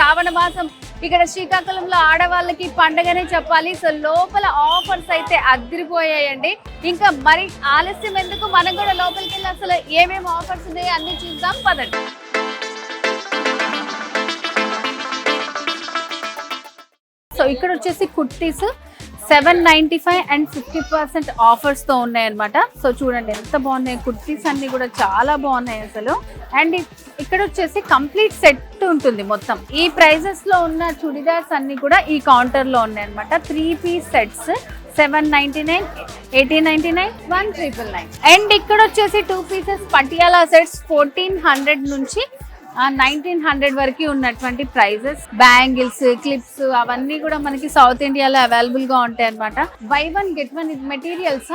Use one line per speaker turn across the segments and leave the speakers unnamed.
శ్రావణ మాసం ఇక్కడ శ్రీకాకుళంలో ఆడవాళ్ళకి పండగనే చెప్పాలి. సో లోపల ఆఫర్స్ అయితే అదిరిపోయాయండి. ఇంకా మరి ఆలస్యం ఎందుకు, మనం కూడా లోపలికి వెళ్ళి అసలు ఏమేమి ఆఫర్స్ ఉన్నాయో అన్ని చూద్దాం పదండి. సో ఇక్కడ వచ్చేసి కుర్తీస్ 795 అండ్ 50% ఆఫర్స్ తో ఉన్నాయన్నమాట. సో చూడండి ఎంత బాగున్నాయి కుర్తీస్ అన్ని కూడా చాలా బాగున్నాయి అసలు. అండ్ ఇక్కడ వచ్చేసి కంప్లీట్ సెట్ ఉంటుంది మొత్తం. ఈ ప్రైజెస్ లో ఉన్న చుడిదార్స్ అన్ని కూడా ఈ కౌంటర్ లో ఉన్నాయి అనమాట. 3 పీస్ సెట్స్ 799, 1899, 1999. అండ్ ఇక్కడ వచ్చేసి 2 పీసెస్ పటియాలా సెట్స్ 1400 నుంచి 1900 వరకు ఉన్నటువంటి ప్రైజెస్. బ్యాంగిల్స్, క్లిప్స్ అవన్నీ కూడా మనకి సౌత్ ఇండియాలో అవైలబుల్ గా ఉంటాయి అనమాట. బై 1 get 1 ఇది మెటీరియల్స్.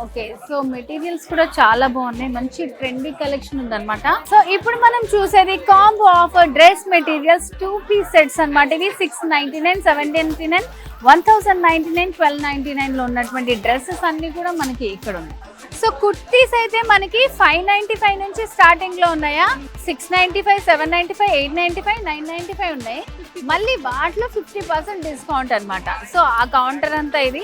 ఓకే, సో మెటీరియల్స్ కూడా చాలా బాగున్నాయి, మంచి ట్రెండీ కలెక్షన్ ఉందన్నమాట. సో ఇప్పుడు మనం చూసేది combo offer dress materials 2 piece sets అనమాట. ఇవి 699, 799, 1099, 1299 లో ఉన్నటువంటి డ్రెస్సెస్ అన్ని కూడా మనకి ఇక్కడ ఉన్నాయి. సో కుర్తీస్ అయితే మనకి 595 నుంచి స్టార్టింగ్ లో ఉన్నాయా, 695, 795, 895, 995 ఉన్నాయి. మళ్ళీ వాటిలో 50% డిస్కౌంట్ అనమాట. సో ఆ కౌంటర్ అంతా ఇది.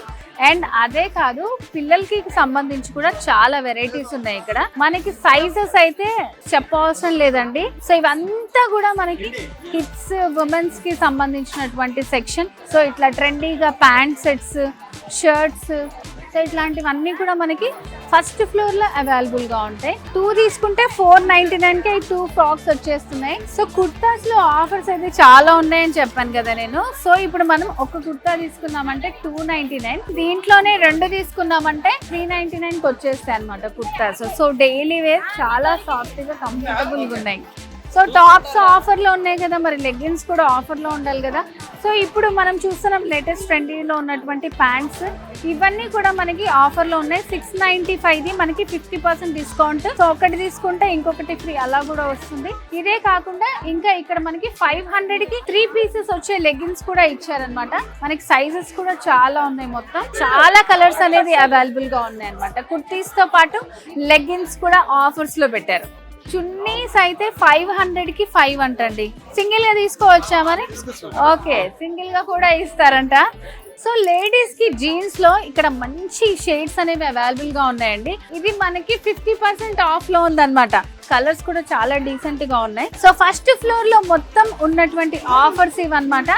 అండ్ అదే కాదు, పిల్లలకి సంబంధించి కూడా చాలా వెరైటీస్ ఉన్నాయి ఇక్కడ. మనకి సైజెస్ అయితే చెప్పవసరం లేదండి. సో ఇవంతా కూడా మనకి కిడ్స్, ఉమెన్స్ కి సంబంధించినటువంటి సెక్షన్. సో ఇట్లా ట్రెండీగా ప్యాంట్ సెట్స్, షర్ట్స్, సో ఇట్లాంటివన్నీ కూడా మనకి ఫస్ట్ ఫ్లోర్ లో అవైలబుల్ గా ఉంటాయి. 2 తీసుకుంటే 499 కి 2 ఫ్రాక్స్ వచ్చేస్తున్నాయి. సో కుర్తాస్ లో ఆఫర్స్ అయితే చాలా ఉన్నాయని చెప్పాను కదా నేను. సో ఇప్పుడు మనం ఒక కుర్తా తీసుకున్నామంటే 299, దీంట్లోనే 2 తీసుకున్నామంటే 399 కి వచ్చేస్తాయి అనమాట కుర్తాస్. సో డైలీ వేర్ చాలా సాఫ్ట్ గా కంఫర్టబుల్ గా ఉన్నాయి. సో టాప్స్ ఆఫర్లో ఉన్నాయి కదా, మరి లెగ్గిన్స్ కూడా ఆఫర్లో ఉండాలి కదా. సో ఇప్పుడు మనం చూస్తున్నాం లేటెస్ట్ ట్రెండీలో ఉన్నటువంటి ప్యాంట్స్, ఇవన్నీ కూడా మనకి ఆఫర్లో ఉన్నాయి. 695ది మనకి 50% డిస్కౌంట్. సో ఒకటి తీసుకుంటే ఇంకొకటి ఫ్రీ అలా కూడా వస్తుంది. ఇదే కాకుండా ఇంకా ఇక్కడ మనకి 500కి 3 పీసెస్ వచ్చే లెగ్గిన్స్ కూడా ఇచ్చారనమాట. మనకి సైజెస్ కూడా చాలా ఉన్నాయి, మొత్తం చాలా కలర్స్ అనేది అవైలబుల్ గా ఉన్నాయి అనమాట. కుర్తీస్ తో పాటు లెగ్గిన్స్ కూడా ఆఫర్స్ లో పెట్టారు. చున్నీస్ అయితే 500కి 5 అంటండి. సింగిల్ గా తీసుకోవచ్చా మరి? ఓకే, సింగిల్ గా కూడా ఇస్తారంట. సో లేడీస్ కి జీన్స్ లో ఇక్కడ మంచి షేడ్స్ అనేవి అవైలబుల్ గా ఉన్నాయండి. ఇది మనకి 50% ఆఫ్ లో ఉందన్నమాట. కలర్స్ కూడా చాలా డీసెంట్ గా ఉన్నాయి. సో ఫస్ట్ ఫ్లోర్ లో మొత్తం ఉన్నటువంటి ఆఫర్స్ ఇవన్నమాట.